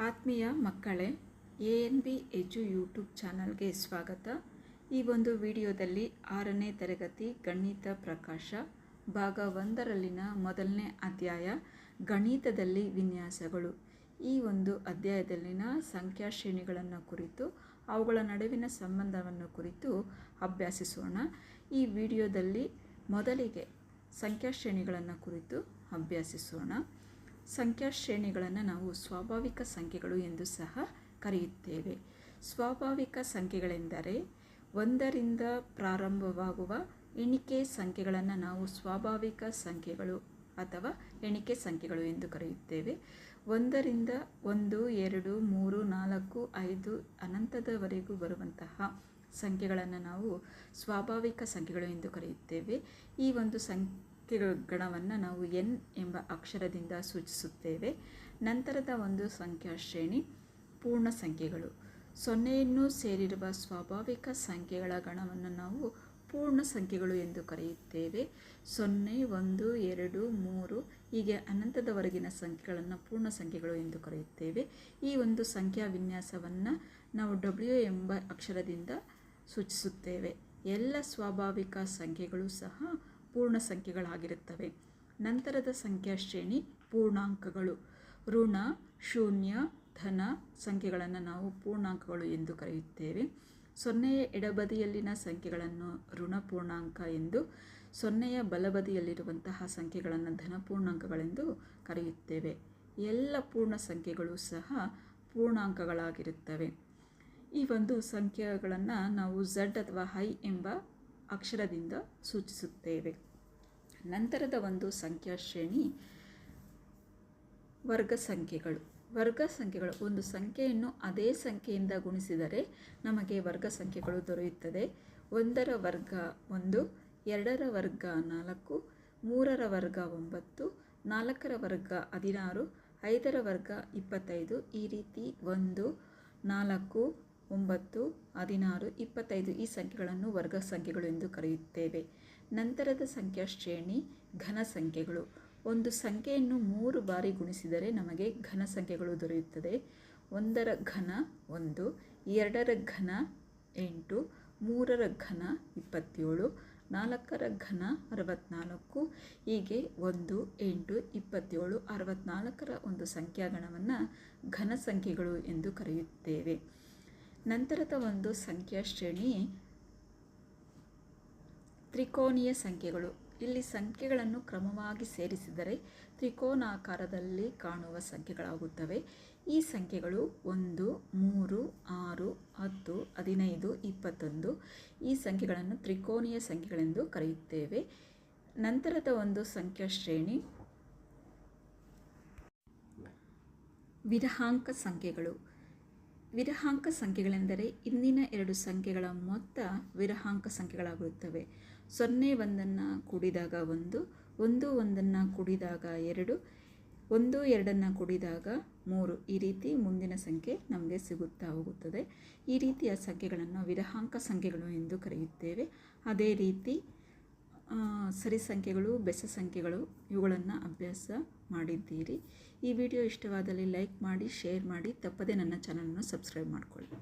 ಆತ್ಮೀಯ ಮಕ್ಕಳೇ, ANB ಎಜು YouTube ಚಾನಲ್ಗೆ ಸ್ವಾಗತ. ಈ ಒಂದು ವಿಡಿಯೋದಲ್ಲಿ 6ನೇ ತರಗತಿ ಗಣಿತ ಪ್ರಕಾಶ ಭಾಗ 1ರಲ್ಲಿನ ಮೊದಲನೇ ಅಧ್ಯಾಯ ಗಣಿತದಲ್ಲಿ ವಿನ್ಯಾಸಗಳು. ಈ ಒಂದು ಅಧ್ಯಾಯದಲ್ಲಿನ ಸಂಖ್ಯಾ ಶ್ರೇಣಿಗಳನ್ನು ಕುರಿತು ಅವುಗಳ ನಡುವಿನ ಸಂಬಂಧವನ್ನು ಕುರಿತು ಅಭ್ಯಾಸಿಸೋಣ. ಈ ವಿಡಿಯೋದಲ್ಲಿ ಮೊದಲಿಗೆ ಸಂಖ್ಯಾ ಶ್ರೇಣಿಗಳನ್ನು ಕುರಿತು ಅಭ್ಯಾಸಿಸೋಣ. ಸಂಖ್ಯಾ ಶ್ರೇಣಿಗಳನ್ನು ನಾವು ಸ್ವಾಭಾವಿಕ ಸಂಖ್ಯೆಗಳು ಎಂದು ಸಹ ಕರೆಯುತ್ತೇವೆ. ಸ್ವಾಭಾವಿಕ ಸಂಖ್ಯೆಗಳೆಂದರೆ ಒಂದರಿಂದ ಪ್ರಾರಂಭವಾಗುವ ಎಣಿಕೆ ಸಂಖ್ಯೆಗಳನ್ನು ನಾವು ಸ್ವಾಭಾವಿಕ ಸಂಖ್ಯೆಗಳು ಅಥವಾ ಎಣಿಕೆ ಸಂಖ್ಯೆಗಳು ಎಂದು ಕರೆಯುತ್ತೇವೆ. 1ರಿಂದ 1, 2, 3, 4, 5 ಅನಂತದವರೆಗೂ ಬರುವಂತಹ ಸಂಖ್ಯೆಗಳನ್ನು ನಾವು ಸ್ವಾಭಾವಿಕ ಸಂಖ್ಯೆಗಳು ಎಂದು ಕರೆಯುತ್ತೇವೆ. ಈ ಒಂದು ಗಣವನ್ನು ನಾವು n ಎಂಬ ಅಕ್ಷರದಿಂದ ಸೂಚಿಸುತ್ತೇವೆ. ನಂತರದ ಒಂದು ಸಂಖ್ಯಾ ಶ್ರೇಣಿ ಪೂರ್ಣ ಸಂಖ್ಯೆಗಳು. 0ಯನ್ನು ಸೇರಿರುವ ಸ್ವಾಭಾವಿಕ ಸಂಖ್ಯೆಗಳ ಗಣವನ್ನು ನಾವು ಪೂರ್ಣ ಸಂಖ್ಯೆಗಳು ಎಂದು ಕರೆಯುತ್ತೇವೆ. 0, 1, 2, 3 ಹೀಗೆ ಅನಂತದವರೆಗಿನ ಸಂಖ್ಯೆಗಳನ್ನು ಪೂರ್ಣ ಸಂಖ್ಯೆಗಳು ಎಂದು ಕರೆಯುತ್ತೇವೆ. ಈ ಒಂದು ಸಂಖ್ಯಾ ವಿನ್ಯಾಸವನ್ನು ನಾವು W ಎಂಬ ಅಕ್ಷರದಿಂದ ಸೂಚಿಸುತ್ತೇವೆ. ಎಲ್ಲ ಸ್ವಾಭಾವಿಕ ಸಂಖ್ಯೆಗಳು ಸಹ ಪೂರ್ಣ ಸಂಖ್ಯೆಗಳಾಗಿರುತ್ತವೆ. ನಂತರದ ಸಂಖ್ಯಾ ಶ್ರೇಣಿ ಪೂರ್ಣಾಂಕಗಳು. ಋಣ, ಶೂನ್ಯ, ಧನ ಸಂಖ್ಯೆಗಳನ್ನು ನಾವು ಪೂರ್ಣಾಂಕಗಳು ಎಂದು ಕರೆಯುತ್ತೇವೆ. 0ಯ ಎಡಬದಿಯಲ್ಲಿನ ಸಂಖ್ಯೆಗಳನ್ನು ಋಣ ಪೂರ್ಣಾಂಕ ಎಂದು, 0ಯ ಬಲಬದಿಯಲ್ಲಿರುವಂತಹ ಸಂಖ್ಯೆಗಳನ್ನು ಧನ ಪೂರ್ಣಾಂಕಗಳೆಂದು ಕರೆಯುತ್ತೇವೆ. ಎಲ್ಲ ಪೂರ್ಣ ಸಂಖ್ಯೆಗಳು ಸಹ ಪೂರ್ಣಾಂಕಗಳಾಗಿರುತ್ತವೆ. ಈ ಒಂದು ಸಂಖ್ಯೆಗಳನ್ನು ನಾವು Z ಅಥವಾ I ಎಂಬ ಅಕ್ಷರದಿಂದ ಸೂಚಿಸುತ್ತೇವೆ. ನಂತರದ ಒಂದು ಸಂಖ್ಯಾ ಶ್ರೇಣಿ ವರ್ಗ ಸಂಖ್ಯೆಗಳು. ವರ್ಗ ಸಂಖ್ಯೆಗಳು ಒಂದು ಸಂಖ್ಯೆಯನ್ನು ಅದೇ ಸಂಖ್ಯೆಯಿಂದ ಗುಣಿಸಿದರೆ ನಮಗೆ ವರ್ಗ ಸಂಖ್ಯೆಗಳು ದೊರೆಯುತ್ತದೆ. 1ರ ವರ್ಗ 1, 2ರ ವರ್ಗ 4, 3ರ ವರ್ಗ 9, 4ರ ವರ್ಗ 16, 5ರ ವರ್ಗ 25. ಈ ರೀತಿ 1, 4, 9, 16, 25 ಈ ಸಂಖ್ಯೆಗಳನ್ನು ವರ್ಗ ಸಂಖ್ಯೆಗಳು ಎಂದು ಕರೆಯುತ್ತೇವೆ. ನಂತರದ ಸಂಖ್ಯಾ ಶ್ರೇಣಿ ಘನ ಸಂಖ್ಯೆಗಳು. ಒಂದು ಸಂಖ್ಯೆಯನ್ನು 3 ಬಾರಿ ಗುಣಿಸಿದರೆ ನಮಗೆ ಘನ ಸಂಖ್ಯೆಗಳು ದೊರೆಯುತ್ತದೆ. 1ರ ಘನ 1, 2ರ ಘನ 8, 3ರ ಘನ 27, 4ರ ಘನ 64 ಹೀಗೆ 1, 8, 27, 64ರ ಒಂದು ಸಂಖ್ಯಾಗಣವನ್ನು ಘನ ಸಂಖ್ಯೆಗಳು ಎಂದು ಕರೆಯುತ್ತೇವೆ. ನಂತರದ ಒಂದು ಸಂಖ್ಯಾ ಶ್ರೇಣಿ ತ್ರಿಕೋನೀಯ ಸಂಖ್ಯೆಗಳು. ಇಲ್ಲಿ ಸಂಖ್ಯೆಗಳನ್ನು ಕ್ರಮವಾಗಿ ಸೇರಿಸಿದರೆ ತ್ರಿಕೋನಾಕಾರದಲ್ಲಿ ಕಾಣುವ ಸಂಖ್ಯೆಗಳಾಗುತ್ತವೆ. ಈ ಸಂಖ್ಯೆಗಳು 1, 3, 6, 10, 15, 21 ಈ ಸಂಖ್ಯೆಗಳನ್ನು ತ್ರಿಕೋನೀಯ ಸಂಖ್ಯೆಗಳೆಂದು ಕರೆಯುತ್ತೇವೆ. ನಂತರದ ಒಂದು ಸಂಖ್ಯಾ ಶ್ರೇಣಿ ವಿರಹಾಂಕ ಸಂಖ್ಯೆಗಳು. ವಿರಹಾಂಕ ಸಂಖ್ಯೆಗಳೆಂದರೆ ಇಂದಿನ 2 ಸಂಖ್ಯೆಗಳ ಮೊತ್ತ ವಿರಹಾಂಕ ಸಂಖ್ಯೆಗಳಾಗಿರುತ್ತವೆ. 0 1ನ್ನು ಕೂಡಿದಾಗ 1, 1 1ನ್ನು ಕೂಡಿದಾಗ 2, 1 2ನ್ನು ಕೂಡಿದಾಗ 3 ಈ ರೀತಿ ಮುಂದಿನ ಸಂಖ್ಯೆ ನಮಗೆ ಸಿಗುತ್ತಾ ಹೋಗುತ್ತದೆ. ಈ ರೀತಿಯ ಸಂಖ್ಯೆಗಳನ್ನು ವಿರಹಾಂಕ ಸಂಖ್ಯೆಗಳು ಎಂದು ಕರೆಯುತ್ತೇವೆ. ಅದೇ ರೀತಿ ಸರಿ ಸಂಖ್ಯೆಗಳು, ಬೆಸ ಸಂಖ್ಯೆಗಳು ಇವುಗಳನ್ನು ಅಭ್ಯಾಸ ಮಾಡಿದ್ದೀರಿ. ಈ ವಿಡಿಯೋ ಇಷ್ಟವಾದಲ್ಲಿ ಲೈಕ್ ಮಾಡಿ, ಶೇರ್ ಮಾಡಿ, ತಪ್ಪದೆ ನನ್ನ ಚಾನಲನ್ನು ಸಬ್ಸ್ಕ್ರೈಬ್ ಮಾಡಿಕೊಳ್ಳಿ.